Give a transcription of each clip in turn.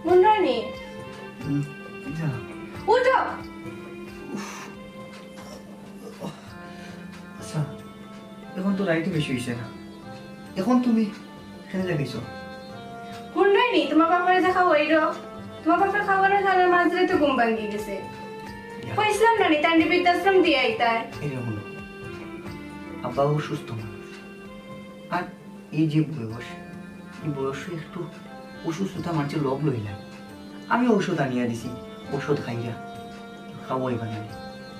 মুন্ডানি যা উঠো। আচ্ছা এখন তো রাইতে বেশি হয়েছে না, এখন তুমি এখানে দেখাইছো? মুন্ডানি তোমার বাপারে দেখা হইলো, তোমার বাপের খাবারের খানার মাঝে তো ঘুম ভাঙ্গি গেছে। কইছিলাম না তান্ডি বৃদ্ধাশ্রম দিয়ে আইতায়। এটা হলো আব্বাও সুস্থ মানুষ, আর এই যে বয়স, এই বয়সে একটু অসুস্থতা মানুষের লগ লইলাম। আমি ঔষধ আনিয়া দিছি, ঔষধ খাইরা খাওয়াই বানানি,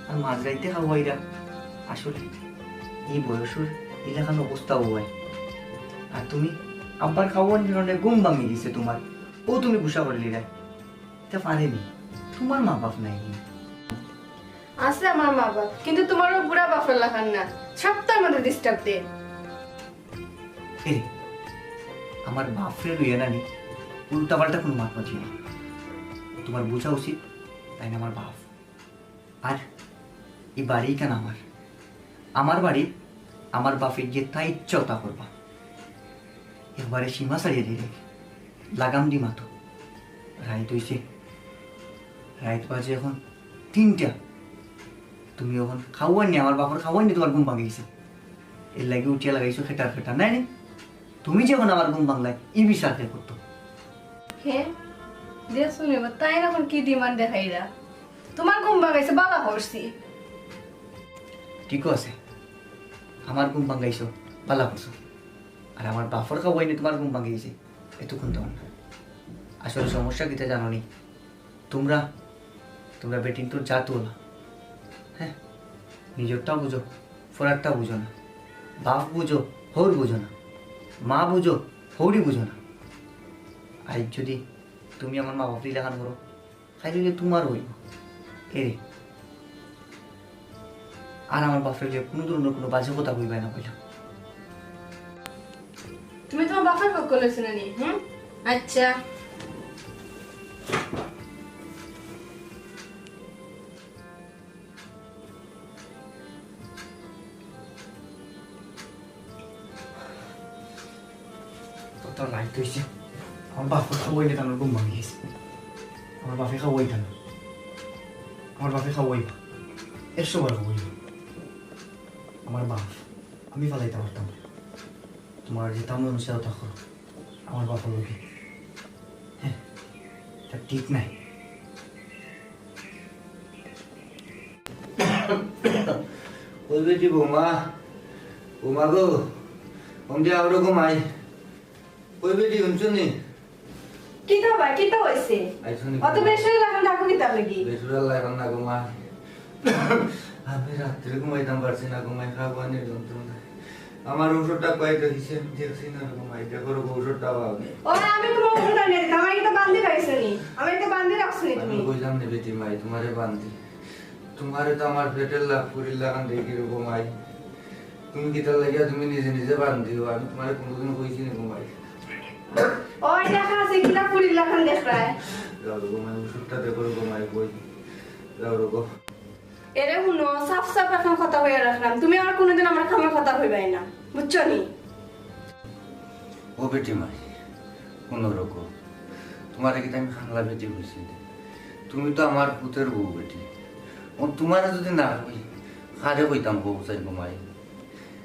আর মাঝরাইতে খাওয়াইরা। আসলে এই বয়সের এলাকার অবস্থাও হয়। আর তুমি আব্বার খাওয়ার কারণে ঘুম ভাঙি দিছে তোমার, ও তুমি গুসা করলি রে, এটা পারেনি। তোমার মা বাপ নাই। আছে আমার মা বাপ, কিন্তু তোমারও বুড়া বাপের লাগান না, সপ্তাহের মধ্যে ডিস্টার্ব দে। এই আমার বাপরে লইয়া নানি উল্টা পাল্টা কোনো মাপা ছিল, তোমার বোঝা উচিত তাই না আমার বাপ। আর এই বাড়ি কেন আমার, আমার বাড়ি, আমার বাপের যে তা ইচ্ছা তা করবা। একবারে সীমা ছাড়িয়ে দিলে লাগাম দি মাতো। রাইত হইছে, রাইত বাজে এখন 3টা। তুমি এখন খাওয়ার নি, আমার বাপর খাওয়ার নি, তোমার ঘুম ভাঙে গেছে। এর লাগে উঠিয়া লাগাইছো খেটার খেটার। নাই নাই, তুমি যখন আমার ঘুম বাংলায় ই বিচার কে করতো। হ্যাঁ দে শুনিব, তাই না এখন কি ডিমান্ড দেখাইরা? তোমার ঘুম ভাঙাইছে বালা করছি। ঠিকও আছে, আমার ঘুম ভাঙাইছো ভালো করছো। আর আমার বাপর খাওয়াই নি, তোমার ঘুম ভাঙে গেছে এতক্ষণ তোমার না। আসলে সমস্যা কিতা জানো নি, তোমরা তোমরা বেটিং তোর জাত না। হ্যাঁ, নিজেরটাও বুঝো, ফোরারটাও বুঝো না। বাপ বুঝো, হৌর বুঝো না। মা বুঝো, হৌরি বুঝো না। আজ যদি তুমি আমার মা বাপরি দেখান করো, খাই যদি তোমার হইব এ রে। আর আমার বাপের যে কোনো ধরনের কোনো বাজে কথা কইবাই না কইলাম। তুমি তোমার বাপের পক্ষ লইছো না নি? আচ্ছা তোর লাইট হয়েছে, আমার বাপের খাওয়াই না, আমার ঘুম ভাঙি গেছে। আমার বাপে খাওয়াই কেন, আমার বাপে খাওয়াই 100 বার খাওয়াই। আমার বাপ আমি ফালাইতে পারতাম, তোমার যেতাম অনুসারে তা করো। আমার বাপের লোকে হ্যাঁ, তা ঠিক নাই। ওই বেটি বৌমা, বৌমা গো, ওমদি আরো ঘুমাই। ওই বেটি শুনছো নি? কিতা ভাই কিতা হইছে? আইসনি অত বেশি লাগান ডাকো কিতা লাগি? বেসুরাল লাগান না ঘুমা। আমি রাত্রে ঘুমাইতাম পারছি না, ঘুমাই খাওয়া নিয়ে যন্ত্রণা। আমার ঔষধটা কয়েকটা দিছে, দেখছি না ঘুমাই। দেখো ঔষধটা পাবে। ওরে আমি তোমার ওষুধ আনিয়ে দিতাম, আমি এটা বান্ধি রাখছি নি, আমি এটা বান্ধি রাখছি নি আমি তুমি। কইলাম নে বেটি মাই, তোমারে বান্ধি। তোমারে তো আমার পেটের লাভ করির লাগান দেখি রে ঘুমাই। তুমি কিতার লাগিয়া তুমি নিজে নিজে বান্ধিও, আমি তোমারে কোনোদিন কইছি নি ঘুমাই। ওই দেখা আছে কিতা পুরি লাগান দেখায়। যাও রে ঘুমাই, ওষুধটা দেখো রে ঘুমাই কই। যাও রে গো। এরে হুনো সাফ সাফ এখন কথা হইয়া রাখলাম, তুমি আর কোনোদিন আমার খামে কথা হইবাই না, বুঝছো নি? ও বেটি মাই, কোনোরকম তোমার কি আমি খাংলা বেটি হয়েছি? তুমি তো আমার পুতের বউ বেটি। ও তোমার যদি না হই কারে কইতাম বউ চাই ঘুমাই?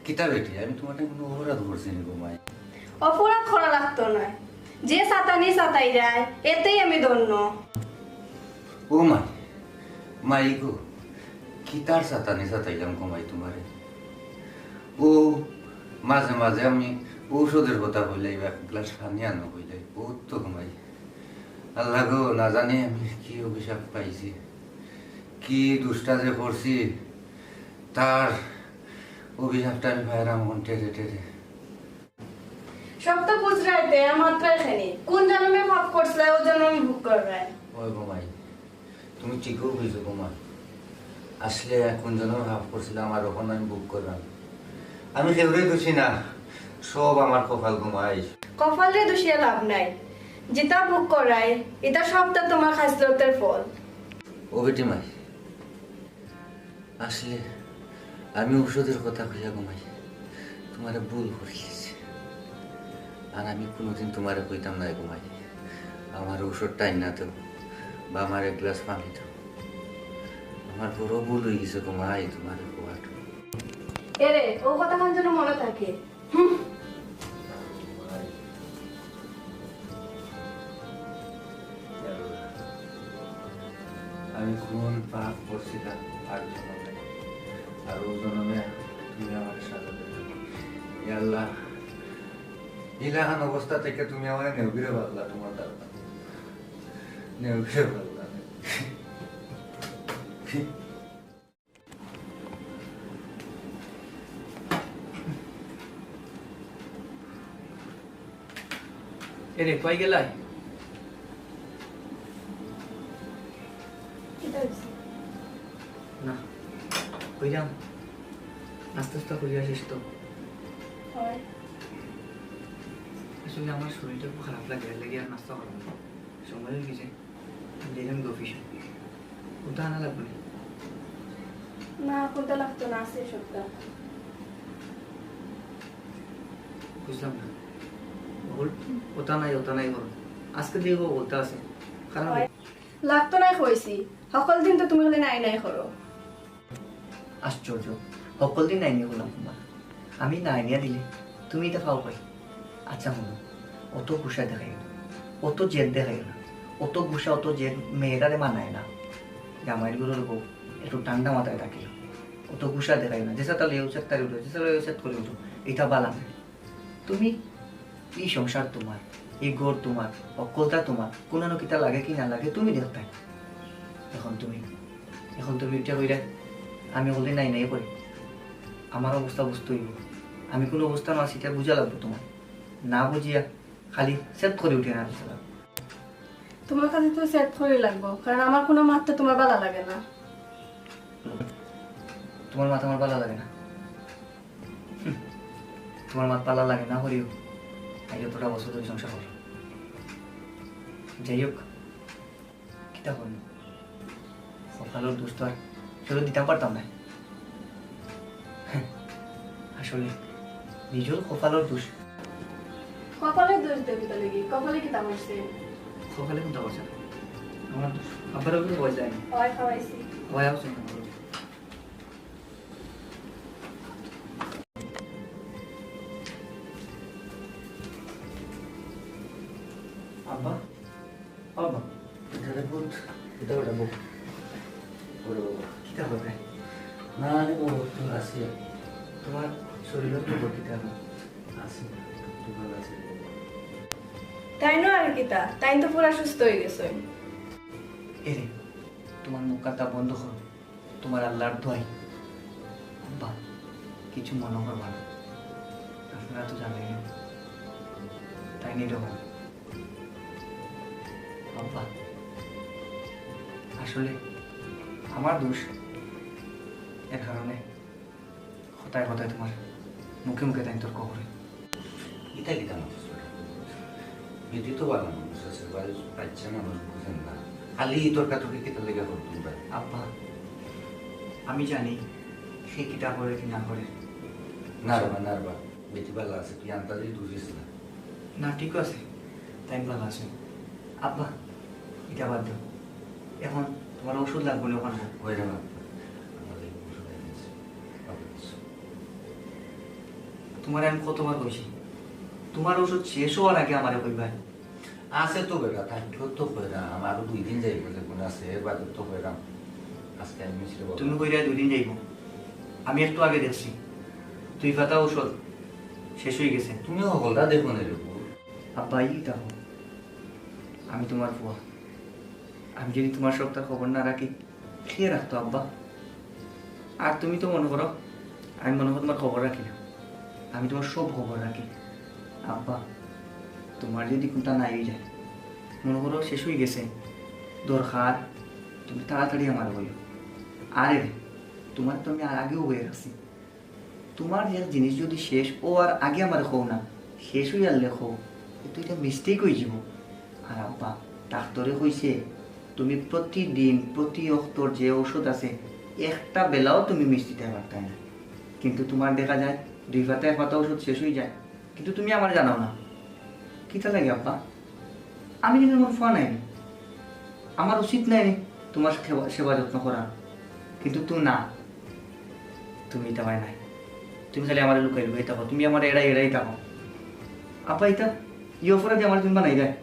কিতা বেটি, আমি তোমার কোনো অপরাধ করছি নি ঘুমাই? অপরাধ করা লাগতো না, যে সাতানি সাতাই যায় এতেই আমি ধন্য। ও মাই, মাই গো, কিতার সাতানি সাতাইলাম ঘুমাই তোমারে? ও মাঝে মাঝে আমি ঔষধের কথা বললাই, এক গ্লাস পানি আনো বললাই, বহুত তো ঘুমাই। আল্লাহ গো, না জানি আমি কি অভিশাপ পাইছি, কি দুষ্টা যে করছি, তার অভিশাপটা আমি ভাইরাম এখন টেরে টেরে। সব তো বুঝরাইতে মাত্র এখানে কোন জন্মে পাপ করছিলে ও জন্ম আমি ভোগ করবে। ওই ঘুমাই, তুমি ঠিকও বুঝো ঘুমাই। আসলে কোন জন্য ভাব করছিলাম আমার ওখানে আমি বুক করলাম। আমি সেগুলোই দোষী না, সব আমার কপাল ঘুমাই। কপালে দোষিয়া লাভ নাই, যেটা ভোগ করায় এটা সবটা তোমার খাসলতের ফল। ও বেটি মাই, আসলে আমি ঔষধের কথা কইয়া ঘুমাই তোমারে ভুল করিয়েছি। আর আমি কোনোদিন তোমারে কইতাম না ঘুমাই, আমার ওষুধ টাইম না তো বা আমার এক গ্লাস পানি তো আমার বড় ভুল হয়ে গেছে ঘুমাই তোমার খোয়ার এরে ও কথা কান যেন মনে থাকে হুম। আমি কোন পাপ করছিলাম আর জন্মে আর ও জন্মে তুমি আমার সাথে আল্লাহ ইলাহান অবস্থা থেকে তুমি আমার নেউগিরে বাদলা তোমার দ্বারা নেউগিরে বাদলা এরে কই গেলাই না কই যাম নাস্তা টাস্তা করিয়া আসিস তো হয় আসলে আমার শরীরটা খুব খারাপ লাগে এর লেগে আর নাস্তা করবো না সময় হয়ে গেছে দেখলাম অফিসে ওটা আনা লাগবে না না কোনটা লাগতো না আছে সবটা বুঝলাম না ওটা নাই করো আজকে দিয়ে বলতে আছে কারণ লাগতো নাই কইছি সকল দিন তো তুমি হলে নাই নাই করো আশ্চর্য সকল দিন নাই নিয়ে বললাম তোমার আমি নাই নিয়ে দিলে তুমি এটা খাও পাই আচ্ছা মনে অত গুসা দেখাই না অত জেদ দেখাই না অত গুসা অত জেদ মেয়েরারে মানায় না জামাইগুলোর বউ একটু ঠান্ডা মাথায় থাকিল অত গুসা দেখাই না যেসা তাহলে উচিত তার উঠো যেসা উচিত করে উঠো এটা বালা না তুমি এই সংসার তোমার এই ঘর তোমার অকলতা তোমার কোনো কিতা লাগে কি না লাগে তুমি দেখতাই এখন তুমি এটা কইরা আমি বলি নাই নাই করি আমার অবস্থা বুঝতে হইব আমি কোনো অবস্থা না সেটা বুঝা লাগবে তোমার না বুঝিয়া খালি সেট করে উঠে না চলা তোমার কাছে তো সেট করে লাগবো কারণ আমার কোনো মাত্রা তোমার ভালো লাগে না তোমার মাথা আমার ভালো লাগে না তোমার মাথা ভালো লাগে না হরিও এই যতটা বছর ধরে সংসার করো যাই হোক কিতা করবো সকালের দোষ তো আর ফেরত দিতাম পারতাম না আসলে নিজের কপালের দোষ কপালে দোষ দেবি তো লাগি কপালে কি তাম হইছে সকালে কোনটা বসে আমার দোষ আব্বারও কিন্তু বয়স যায়নি হয় খাওয়াইছি ভয় আসছে না আব্বা আব্বা এটারে বুঝ এটা ওটা বউ বড় কিতা হবে না রে ও তো আসি তোমার শরীরের খবর কিতা হবে আসি তোমার আছে তাই না আর কিতা তাই তো পুরা সুস্থ হয়ে গেছে এরে তোমার মুখ কাটা বন্ধ করো তোমার আল্লাহর দোয়াই আব্বা কিছু মনে করবা না আপনারা তো জানেন তাই নিয়ে রকম আব্বা আসলে আমার দোষ এর কারণে হতায় হতায় তোমার মুখে মুখে তাই তর্ক করে এটা কি জানো এটি তো ভালো মানুষ আছে বাচ্চা মানুষ বুঝেন না খালি তর্কাতর্কি কেটে লেগে করো তোমরা আব্বা আমি জানি সে কিতা করে কি না করে নারবা বেটি ভালো আছে তুই আন্তাজি দুষিস না না ঠিক আছে তাই ভালো আছে আব্বা এটা বাদ দাও এখন তোমার ওষুধ লাগবে না ওখানে হয়ে যাবে আমাদের ওষুধ এনেছি তোমার আমি কতবার কইছি তোমার ওষুধ শেষ হওয়ার আগে আমারে কইবা আছে তো বেটা থাকলেও তো বেড়া আমারও 2 দিন যাইব যে কোন আছে বাদে তো বেড়া আজকে আমি মিশরে তুমি কইরা 2 দিন যাইব আমি একটু আগে দেখছি তুই পাতা ওষুধ শেষ হয়ে গেছে তুমিও হলদা দেখো না রে আব্বা এই দেখো আমি তোমার ফুয়া আমি যদি তোমার সবটা খবর না রাখি খেয়ে রাখতো আব্বা আর তুমি তো মনে করো আমি মনে করো তোমার খবর রাখি না আমি তোমার সব খবর রাখি আব্বা তোমার যদি কোনটা নাই যায় মনে করো শেষ হয়ে গেছে দরকার তুমি তাড়াতাড়ি আমার বলো আরে তোমার তো আমি আর আগেও হয়ে রাখছি তোমার যে জিনিস যদি শেষ ও আর আগে আমার খো না শেষ হয়ে আর লেখো তো এটা মিস্টেক হয়ে যাব আর আব্বা ডাক্তারে কইছে তুমি প্রতিদিন প্রতি অক্তর যে ওষুধ আছে একটা বেলাও তুমি মিস দিতে পারতে না কিন্তু তোমার দেখা যায় 2 পাতা 1 পাতা ওষুধ শেষ হয়ে যায় কিন্তু তুমি আমার জানাও না কিটা লাগে আব্বা আমি কিন্তু আমার ফোন নাই আমার উচিত নাই তোমার সেবা যত্ন করা কিন্তু তুই না তুমি এটা হয় নাই তুমি খালি আমার লুকাই লুকাই থাকো তুমি আমার এড়াই এড়াই থাকো আপা এটা ই অপরাধী আমার জন্য বানাই দেয়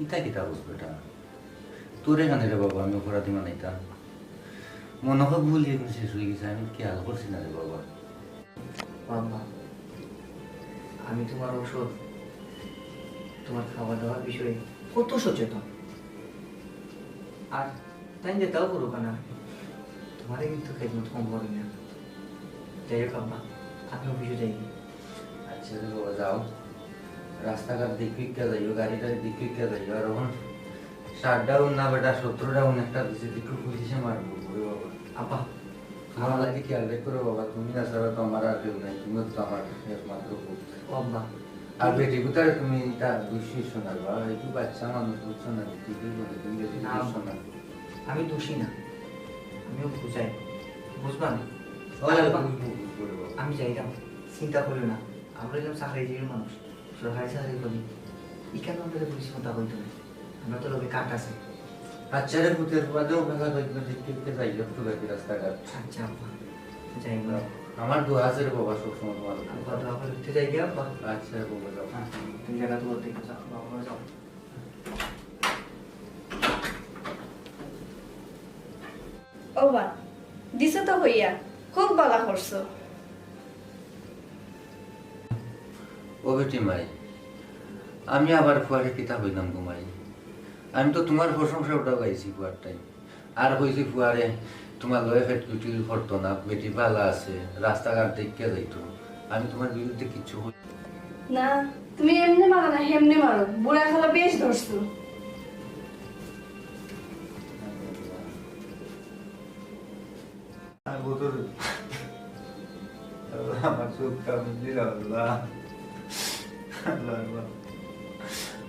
ইতা কিতা বুঝবো এটা তোরে কানে রে বাবা আমি অপরাধী মানাইতাম মনে হয় ভুল এখন শেষ হয়ে গেছে আমি খেয়াল করছি না রে বাবা বাবা আমি তোমার ওষুধ তোমার খাওয়া দাওয়ার বিষয়ে কত সচেতন আর তাই যেটাও করুক না তোমারে কিন্তু খেদমত কম করি না যাই হোক আব্বা আমি অফিসে যাই আচ্ছা রে বাবা যাও রাস্তাঘাট দিকে যাইও গাড়িটা দিকে যাইও আর এখন 60 ডাউন না বেটা 17 ডাউন একটা দিছে দিকে পুলিশে মারবো রে বাবা আব্বা আমার লাগে খেয়াল রেখো রে বাবা তুমি না ছাড়া তো আমার আর কেউ নাই তুমি তো আমার একমাত্র পুত্র ও আব্বা আর বেটি কোথায় তুমি এটা বুঝিয়ে শোনার বা একটু বাচ্চা মানুষ বুঝছো না ঠিকই বলে তুমি বেটি না। শোনার আমি দোষী না আমিও বুঝাই বুঝবা না আমি যাইলাম চিন্তা করি না আমরা যেমন চাকরিজীবী মানুষ সরকারি চাকরি করি এখানে আমাদের পুলিশ কথা বলতে হবে আমরা তো লোকে কাট আছে আচ্ছা রে পুতের বাদেও ভাগা দেখবে দেখতে যাই একটু বাকি রাস্তাঘাট আচ্ছা আব্বা যাই না আমার দোয়া আছে রে বাবা সবসময় তোমার আমি কথা বলতে যাই গিয়ে আব্বা আচ্ছা রে বাবা যাও হ্যাঁ তুমি জায়গা তো বলতে যাও বাবা যাও ও বা দিছো তো হইয়া খুব ভালো করছো ও বেটি মাই আমি আবার ফুয়ারে কিতা হইলাম ঘুমাই আমি তো তোমার প্রশংসা ওটাও গাইছি ফুয়ার টাইম আর হয়েছি ফুয়ারে তোমার লয়ে ফেট কুটিল করতো না বেটি ভালো আছে রাস্তাঘাট দেখে যাইতো আমি তোমার বিরুদ্ধে কিছু না তুমি এমনি মারো না হেমনি মারো বুড়া খালা বেশ ধরছো আমার চোখটা বুঝলি আল্লাহ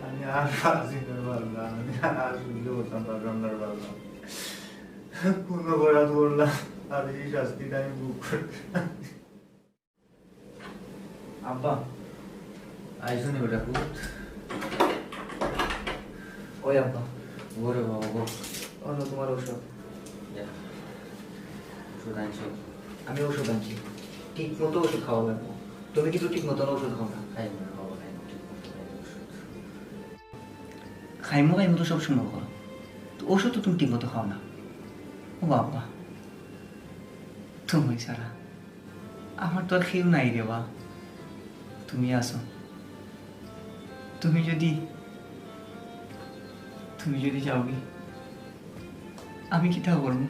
আমি আর পারছি না পারলাম আমি আর সহ্য করতাম পারলাম না পারলাম কোন অপরাধ করলাম আর এই শাস্তিটা আমি বুক করতে আব্বা আইসুনি বেটা পুত ওই আব্বা ওরে বাবা গো অন্য তোমার ওষুধ সুধাংশু আমি ওষুধ আনছি ঠিক মতো ওষুধ খাওয়া লাগবো তুমি কিন্তু ঠিক মতন ওষুধ খাও না খাই না বাবা খাই না ঠিক মতো খাই না ওষুধ খাইমো খাইমো তো সবসময় করো তো ওষুধ তো তুমি ঠিক মতো খাও না ও বাবা তুমি ছাড়া আমার তো আর কেউ নাই রে বা তুমি আসো তুমি যদি যাওগি আমি কি তা করবো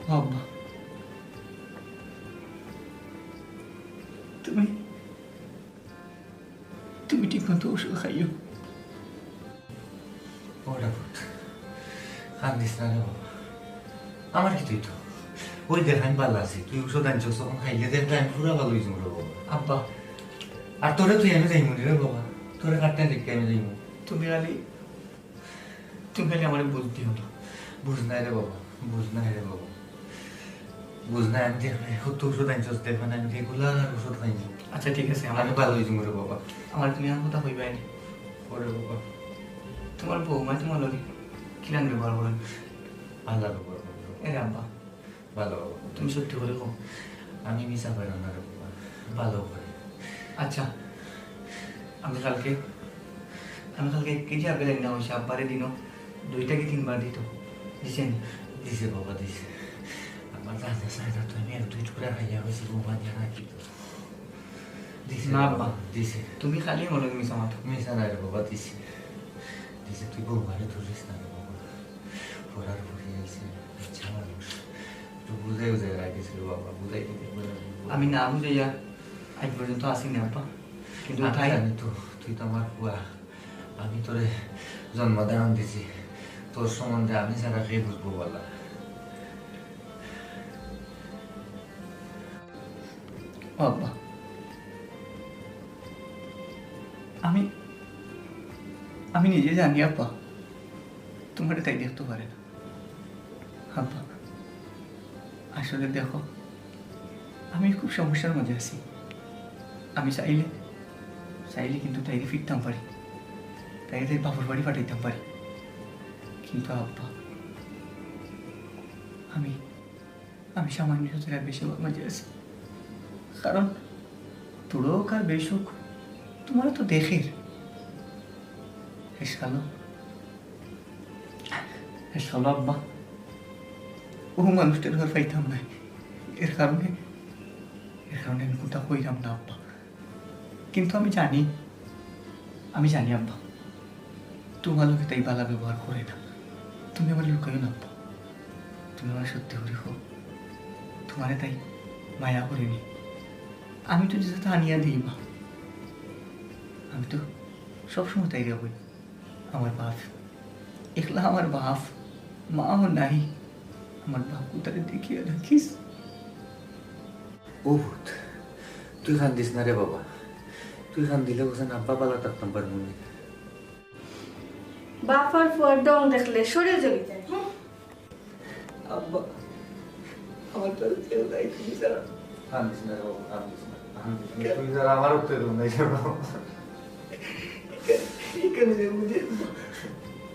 বাবা তুমি ঠিক মতো ওষুধ খাইও ওটা পুত কান্দিস না রে বাবা আমার কি তুই তো ওই দেখ আমি ভালো আছি তুই ওষুধ আনছিস তখন খাইলে দেখলে আমি পুরো ভালো হয়েছি রে বাবা আব্বা আর তোরে তুই আমি যাইমু রে বাবা তোরে কাটতে দেখতে আমি যাইমু তুমি খালি আমার বুঝ দিও না বুঝ নাই রে বাবা বুঝ নাই রে বাবা বুঝ নাই আমি দেখলে কত ওষুধ আনছিস দেখবেন আমি রেগুলার ওষুধ খাইনি আচ্ছা ঠিক আছে আমি ভালো হয়েছি রে বাবা আমার তুমি আর কথা হইবাই না ওরে বাবা তোমার বৌমা তোমার লগে কিরান ব্যবহার করেন ভালো বাবা এ আব্বা ভালো বাবা তুমি সত্যি করে কো আমি মিশা পাই না রে বাবা ভালো করে আচ্ছা আমি কালকে 1 কেজি আপেল এনে হয়েছে আব্বারে দিনও 2 কি 3 বার দিত দিছেন দিছে বাবা দিছে আমার দাদা সাইডা তো আমি 2 টুকরা খাইয়া হয়েছি বাবা জানা কি দিছে না না বাবা। বাবা দিছে তুমি খালি মনে মিশা মাথা মিশা নাই রে বাবা দিছে দিছে তুই বউমারে ধরিস না রে বাবা পড়ার পড়ে আইছে ইচ্ছা মানুষ তুই বুঝে রাখিস রে বাবা বুঝাই দিতে আমি না বুঝাইয়া আজ পর্যন্ত আসিনি আব্বা কিন্তু তাই আমি তো তুই তো আমার বুয়া আমি তোরে জন্মদান দিছি তোর সম্বন্ধে আমি ছাড়া কে বুঝবো বলা ও আব্বা আমি নিজে জানি আব্বা তোমার তাই দেখতে পারে না আব্বা আসলে দেখো আমি খুব সমস্যার মধ্যে আছি আমি চাইলে কিন্তু তাইলে ফিরতাম পারি তাই তাই বাপর বাড়ি পাঠাইতাম পারি, কিন্তু আব্বা আমি আমি সামান্য জায়গায় বেশি মাঝে আছি। কারণ তোরও কার বেশক তোমারও তো দেখের হেসকালো হেসকালো আব্বা, ও মানুষটার ঘর পাইতাম না। এর কারণে আমি কোথাও কইলাম না আব্বা। কিন্তু আমি জানি আব্বা তোমার লোকে তাই বালা ব্যবহার করে না। তুমি আমার লুকাইও না আব্বা, তুমি আমার সত্যি করে হোক, তোমারে তাই মায়া করিনি। আমি তো যেটা আনিয়া দিই মা, আমি তো সবসময় তাই যাবই। আমার বাপ একলা, আমার বাপ মাও নাই, আমার বাপ কোথায় দেখিয়ে রাখিস। ও ভূত, তুই কান্দিস না রে বাবা, তুই কান্দিলে বুঝেন আব্বা পালা থাকতাম পারবো না। বাপার পর ডং দেখলে শরীর জ্বলি যায়। আব্বা আমার তো কেউ নাই, তুমি ছাড়া। কান্দিস না রে বাবা, কান্দিস না, তুই যারা আমার উঠতে দেবো না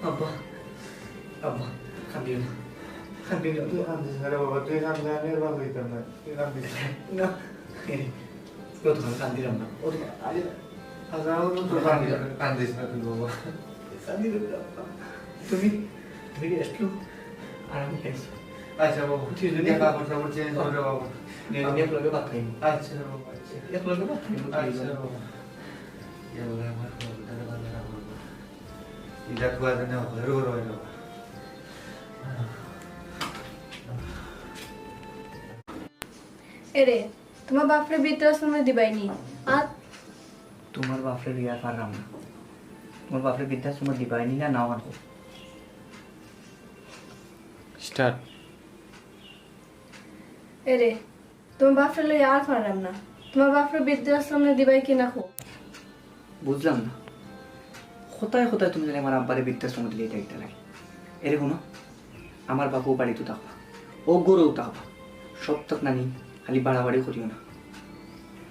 আব্বা আব্বা কান্দিও না, কান্দিও না। তুই কান্দিস না রে বাবা, তুই কান্দলে আমি আর ভালো হইতাম না, তুই কান্দিস না কতক্ষণ কান্দিলাম না, কান্দিস না তুই বাবা। তুমি রেস্ট লো আর আমি খাইছি। আচ্ছা বাবা, তুই যদি কাপড় টাপড় চেঞ্জ করে বাবা, এক লগে ভাত খাইব। আচ্ছা রে বাবা, আচ্ছা এক লগে ভাত খাইব। আচ্ছা রে বাবা। এবার আমার খবরটারে ভালো রাখবো, এটা খুয়া দেনে হবে রোগ হয় না। এরে তোমার বাপরে বৃদ্ধাশ্রমে দিবাইনি আর তোমার বাপরে বিয়ার পারলাম না, তোমার বাপরে বৃদ্ধাশ্রম দিবাইনি না নাও আনবো। স্টার্ট। এরে তোমার বাপরে লই আর পারলাম না, তোমার বাপরে বৃদ্ধাশ্রমে দিবাই কিনা খো। বুঝলাম না কোথায় কোথায় তুমি জানি আমার আব্বারে বৃদ্ধাশ্রম দিলে এটা একটা লাগে। এরকম না, আমার বাপু বাড়িতে থাকবা, ও গড়েও থাকবা, সব তক নানি খালি বাড়াবাড়ি করিও না।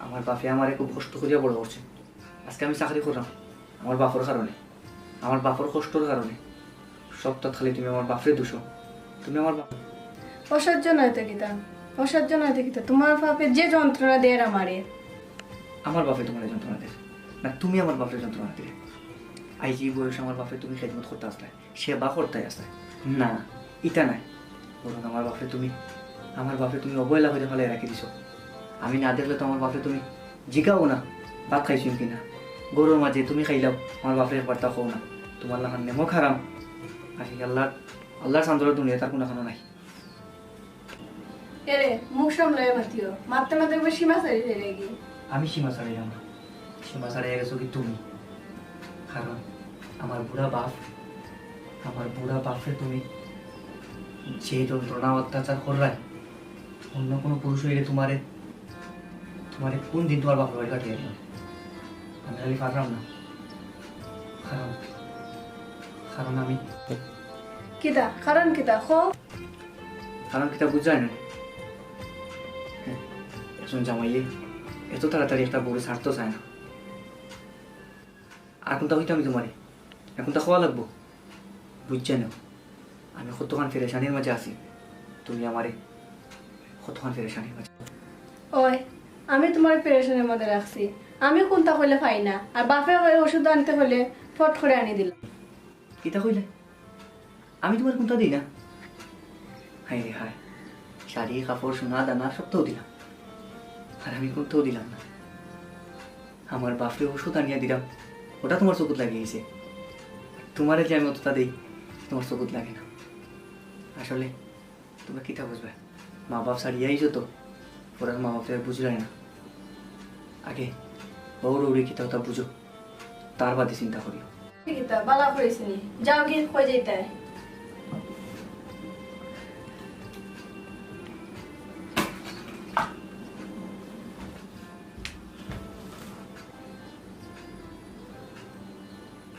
আমার বাপে আমার খুব কষ্ট করিয়া বড় করছে। আজকে আমি চাকরি করলাম আমার বাপর কারণে, আমার বাপর কষ্টর কারণে। সব তক খালি তুমি আমার বাপরে দুশো, তুমি আমার বাপ। অসহ্য নয় তো গীতা, অসহ্য নয় তো গীতা, তোমার বাপে যে যন্ত্রণা দেয় আমারে। আমার বাপে তোমার যন্ত্রণা দেয় না, তুমি আমার বাপের যন্ত্রণা দিলে। আই যে বয়স আমার বাপে তুমি খেদমত করতে আসলে, সেবা করতে আসলে না, ইটা নাই। বরং আমার বাপে তুমি অবহেলা করে ফেলে রাখি দিছো। আমি না দেখলে তো আমার বাপে তুমি জিগাও না ভাত খাইছো কিনা, গরুর মাঝে তুমি খাইলাও আমার বাপের একবার তা খাও না। তোমার লাখান নেমো খারাম আর আল্লাহর চান্দর দুনিয়া তার কোনো খানো নাই। এরে মুখ সামলাই মাতিও, মারতে মারতে একবার সীমা ছাড়ি ফেলে গিয়ে। আমি সীমা ছাড়াইলাম না, সীমা ছাড়াই গেছো কি তুমি। কারণ আমার বুড়া বাপরে তুমি যে যন্ত্রণা অত্যাচার করলাই, অন্য কোনো পুরুষ হইলে তোমারে কোন দিন তোমার বাপের বাড়ি কাটিয়ে দিলাম। আমি খালি পারলাম না, কারণ আমি কিতা কারণ কিতা খো। কারণ কিতা বুঝায় না। একজন জামাইয়ে এত তাড়াতাড়ি একটা বউরে ছাড়তে চায় না। আর কোনটা হইতে আমি তোমারে এখন তা খাওয়া লাগবো, বুঝছে না। আমি কতক্ষণ ফেরেশানির মাঝে আছি, তুমি আমারে কতক্ষণ ফেরেশানির মাঝে। ওই আমি তোমার পেরেশানের মধ্যে রাখছি, আমি কোনটা কইলে পাই না, আর বাপে ওষুধ আনতে হলে ফট করে আনি দিল। কিতা কইলে আমি তোমার কোনটা দিই না? হাই রে হায়, শাড়ি কাপড় সোনা দানা সব তো দিলাম, আর আমি কোনটাও দিলাম না। আমার বাপরে ওষুধ আনিয়া দিলাম, ওটা তোমার চকুত লাগিয়েছে। তোমারে যে আমি অতটা দিই তোমার চকুত লাগে না। আসলে তোমরা কিতা বুঝবে, মা বাপ ছাড়িয়াইছো তো, ওরা মা বাপের বুঝলাই না। আগে বউরৌরি কিতা ওটা বুঝো, তার বাদে চিন্তা করিও। কিতা বালা করেছি নি, যাও গিয়ে কই যাইতে।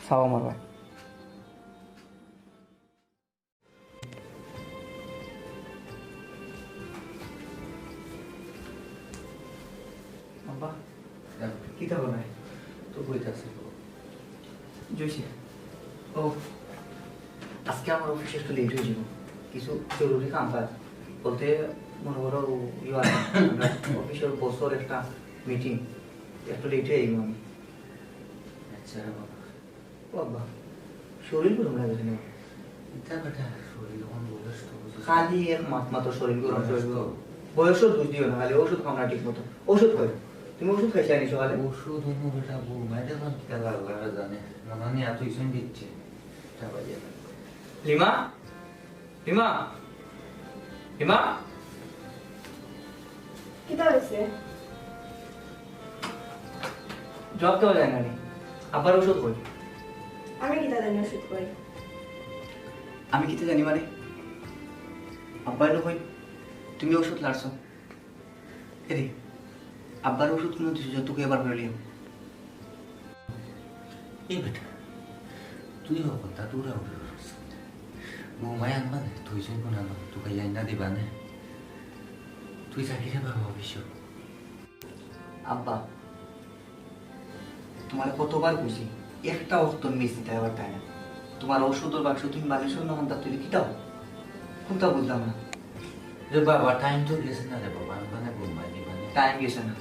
খাও আমার ভাই। আব্বা কিতা বানায় তো বইতাছে জয়সি ও আজকে আমার অফিসে একটু লেট হয়ে যাব কিছু জরুরি কাম কাজ বলতে মনে করো অফিসের বছর একটা মিটিং একটু লেট হয়ে যাবো আমি। আচ্ছা বাবা বাবা শরীর গরম লাগে না এটা বেটা শরীর যখন বয়স তো বুঝিস। খালি এক মাত্র শরীর গরম বয়সও দুধ দিও না খালি ওষুধ খাও না ঠিক মতো ওষুধ খাও তুমি ওষুধ খাইছে আনি সকালে ওষুধ হইব বেটা বউ মাইরে কোন কি লাগলা জানে মনে নেই এত ইসন দিচ্ছে এটা বাজে লিমা লিমা লিমা কিতা হয়েছে? জব দেওয়া যায় না নি আবার ওষুধ কই আমি কিতা জানি ওষুধ কই? আমি কিতে জানি মানে আব্বার কই তুমি ওষুধ লাড়ছো এরে আব্বার ওষুধ কোনো দিছো তোকে এবার করে লিও এই বেটা তুই হব তা তোরা উঠে বউ মায় আনবা না তুই শুন কোন আনো তোকে যাই না দিবা না তুই চাকরিটা পাবো অবশ্য আব্বা তোমার কতবার কইছি একটা ওষুধ মিস দিতে এবার তাই না তোমার ওষুধের বাক্স তুমি বালিশের নহন তা তুই কিটাও কোনটা বুঝলাম না রে বাবা টাইম তো গেছে না রে বাবা মানে বউ মায় দিবা না টাইম গেছে না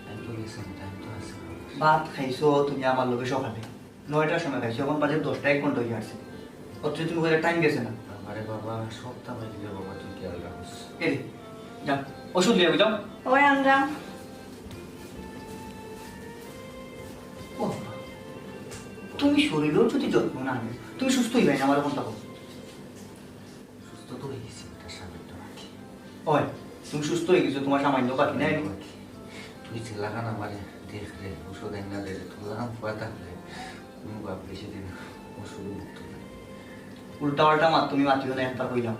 টাইম তো গেছে টাইম তো আছে ভাত খাইছো তুমি আমার লোকে সকালে 9টার সময় খাইছো এখন বাজে 10টা 1 ঘন্টা হয়ে আসছে অথচ তুমি বলে টাইম গেছে না আরে বাবা সপ্তাহ বাজলে বাবা তুই কি আর রাখছ এরে যাও ওষুধ লিয়ে যাও ওই আনলাম। তুমি শরীরেও যদি যত্ন না নেবে তুমি সুস্থই হয় না আমার কোনটা হোক সুস্থ তো হয়ে গেছি এটা সামান্য বাকি হয় তুমি সুস্থ হয়ে গেছো তোমার সামান্য বাকি নাই তুই চিল্লাখান আমারে দেখলে ওষুধ না দে তুলাম ফুয়া থাকলে কোনো বাপ বেশি দিন ওষুধ মুক্ত নাই উল্টা পাল্টা মাত তুমি মাতিও না একবার কইলাম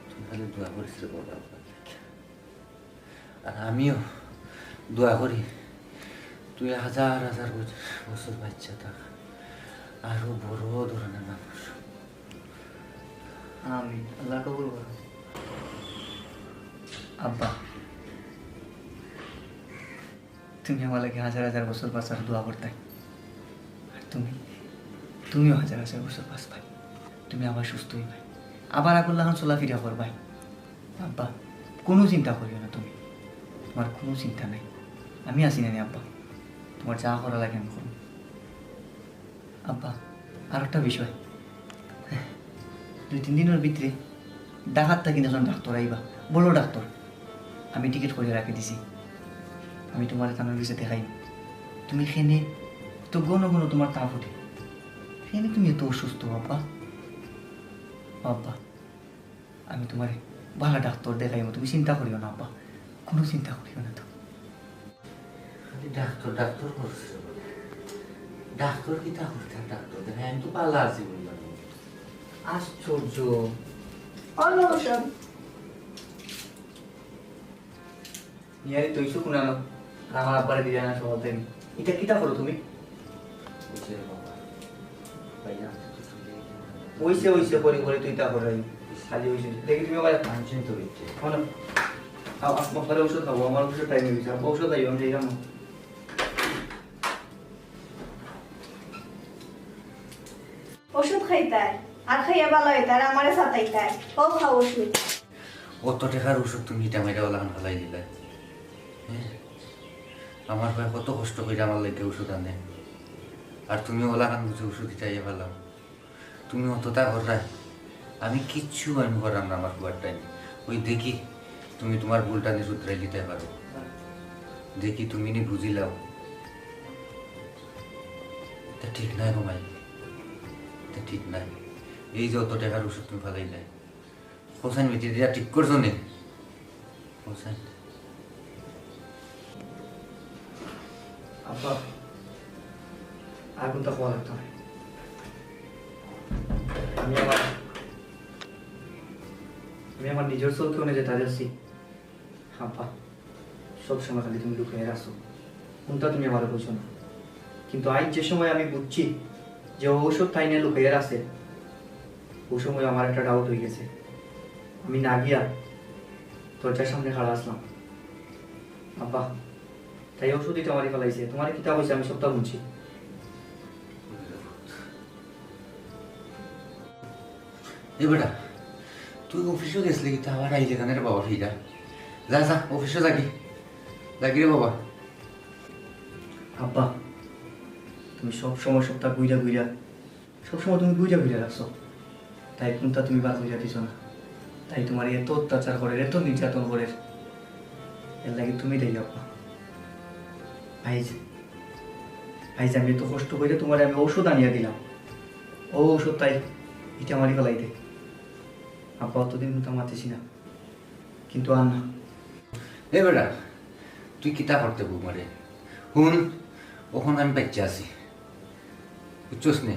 তুই খালি দোয়া করিস রে বাবা আর আমিও দোয়া করি তুই হাজার হাজার বছর বাচ্চা থাক আরো বড় ধরনের মানুষ আমি আল্লাহ কবুল করো আব্বা তুমি আমার লাগে হাজার হাজার বছর বাঁচার দোয়া করতে আর তুমিও হাজার হাজার বছর বাঁচবাই তুমি আবার সুস্থই ভাই আবার আগুল্লাহ চলাফেরা করবাই আব্বা কোনো চিন্তা করিও না তুমি তোমার কোনো চিন্তা নাই আমি আছি না আব্বা তোমার যা করা লাগে আমি করব আব্বা আর একটা বিষয় 2-3 দিনের ভিতরে ডাকাত থাকি যখন ডাক্তার আইবা বড় ডাক্তার আমি টিকিট করে রাখি দিছি আমি তোমার কানের কাছে দেখাই তুমি খেনে তো গণ গণ তোমার তা ফুটে খেনে তুমি এত অসুস্থ আব্বা আব্বা আমি তোমার ভালো ডাক্তার দেখাইব তুমি চিন্তা করিও না আব্বা কোনো চিন্তা করিও না তো ডাক্তার ডাক্তার করছে ডাক্তার কি তা করতে ডাক্তার দেখে আমি তো পাল্লা আছি বললাম আশ্চর্য অন্য ওষুধ নিয়ারি তুই শু কুনানো আমার আব্বারে দিয়ে না সব থেকে এটা কিটা করো তুমি বুঝছে বাবা ভাইয়া ওইসে ওইসে করে করে তুই তা করে খালি ওইসে দেখি তুমি আবার মানছেন তো ইচ্ছে হলো আপনার ওষুধ খাবো আমার ওষুধ টাইম হয়ে গেছে ওষুধ আইও আমি যাইলাম ওষুধ খাইতার আর খাইয়া ভালো হইতার আমারে সাতাইতার ও খাও ওষুধ। কত টাকার ওষুধ তুমি ইটা মেয়েটা ওলাখান ফেলাই দিলে হ্যাঁ আমার ভাই কত কষ্ট করে আমার লাগে ওষুধ আনে আর তুমি ওলাখান বুঝে ওষুধ চাইয়ে ফেলাম তুমি অতটা করাই আমি কিচ্ছু আমি করাম না আমার খুব টাইম ওই দেখি তুমি তোমার ভুলটা নিয়ে শুধরাই দিতে পারো দেখি তুমি নি বুঝিলাও তা ঠিক নাই ঘুমাই তা ঠিক নাই এই যে অত টাকার ওষুধ তুমি ফেলাই নাই হোসেন বেটি দিয়া ঠিক করছো নি হোসেন আব্বা আর কোনটা খাওয়া লাগতো না আমি আমার নিজের চোখে অনুযায়ী যেটা যাচ্ছি আব্বা সবসময় খালি তুমি লুকিয়ে রাখছো কোনটা তুমি আমার বুঝো না কিন্তু আজ যে সময় আমি বুঝছি যে ঔষধ তাই নিয়ে লুকিয়ে আছে ওই সময় আমার একটা ডাউট হয়ে গেছে আমি না গিয়া দরজার সামনে খাড়া আসলাম আব্বা তাই ওষুধই তো আমারই ফেলাইছে তোমার কিতাব হয়েছে আমি সবটা বুঝছি এ বেটা তুই অফিসে গেছিলি কিন্তু আবার আইলে কেন রে বাবা ফিরা যা যা অফিসে যাবি যাবি রে বাবা আব্বা তুমি সবসময় সপ্তাহ বুঝা বুঝা সবসময় তুমি বুঝা বুঝা রাখছো, তাই কোনটা তুমি বাদ বুঝা দিছো না, তাই তোমার এত অত্যাচার করে এত নির্যাতন করে, এর লাগে তুমি দেই আব্বা। ভাইজ ভাইজ আমি এত কষ্ট করে তোমার আমি ঔষধ আনিয়া দিলাম, ও ঔষধ তাই এটা আমারই ফেলাই দে আব্বা, অতদিন তো মাতিছি না, কিন্তু আর না। এ বেটা তুই কিতা করতে বৌমারে শুন, ওখান আমি বাচ্চা আছি বুঝছস নে।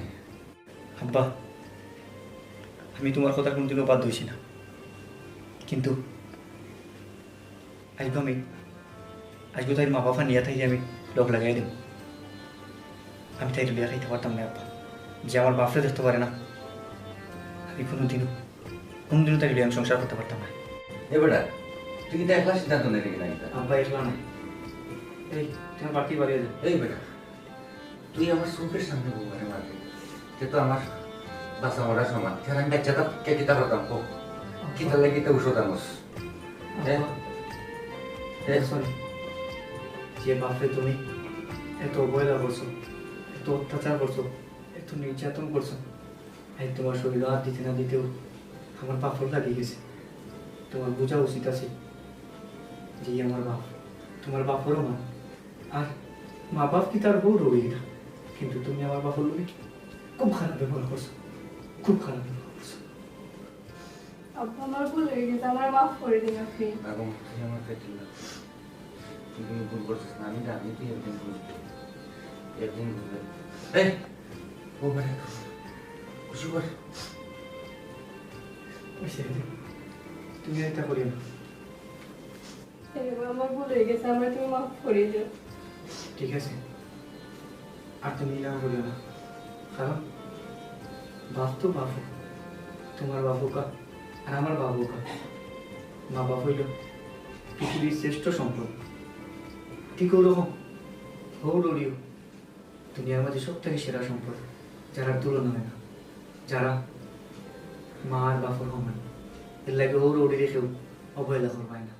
আব্বা আমি তোমার কথা কোনদিনও বাদ দিয়েছি না, কিন্তু আজকে তাই মা বাবা নিয়ে থাকি আমি লোক লাগাই দেব, আমি তাই বিয়া খাইতে পারতাম না আব্বা, যে আমার বাপরে দেখতে পারে না, আমি কোনোদিনও তাই আমি সংসার করতে পারতাম না। এ বেটা তুই কিন্তু একলা সিদ্ধান্ত নিলি না এটা। আব্বা একলা নাই, এই তোমার বাকি বাড়িয়ে দেব। এই বেটা তুই আমার চোখের সামনে বৌমারে মারবি, সে তো আমার বাসা মরার সমান, কেন আমি বাচ্চাটা কে কিতা করতাম কো কিতা লাগে কিতা ঔষধ আনস। সরি, যে বাপরে তুমি এত অবহেলা করছো, এত অত্যাচার করছো, এত নির্যাতন করছো, এই তোমার শরীর হাত দিতে না দিতেও আমার বাপর লাগিয়ে গেছে, তোমার বোঝা উচিত আছে যে আমার বাপ, তোমার বাপরও মা, আর মা বাপ কি তার বউ রবি না, কিন্তু তুমি আমার বাপর লোকে খুব খারাপ ব্যবহার করছো, খুব খারাপ ব্যবহার করছো। আব্বা আমার ভুল হয়ে গেছে, আমার মাফ করে দিন আপনি। এখন তুই আমার পেটে না, তুই তুমি ভুল করছিস না, আমি জানি তুই একদিন বুঝবি, একদিন বুঝবে। এই বৌমারে খুশি কর। তুমি এটা করিও না, আমার ভুল হয়ে গেছে, আমার তুমি মাফ করে দিও। ঠিক আছে, আর তুমি না করিও না, কারণ বাপ তো বাপ, তোমার বাবু কা আর আমার বাবু কা, মা বাপ হইল পৃথিবীর শ্রেষ্ঠ সম্পদ, ঠিক ওরকম হৌড়িও দুনিয়ার মাঝে সব থেকে সেরা সম্পদ, যারা তুলনা হয় না, যারা মা আর বাপর সমান, এর লাগে হৌড়ি রেখেও অবহেলা করবায় না।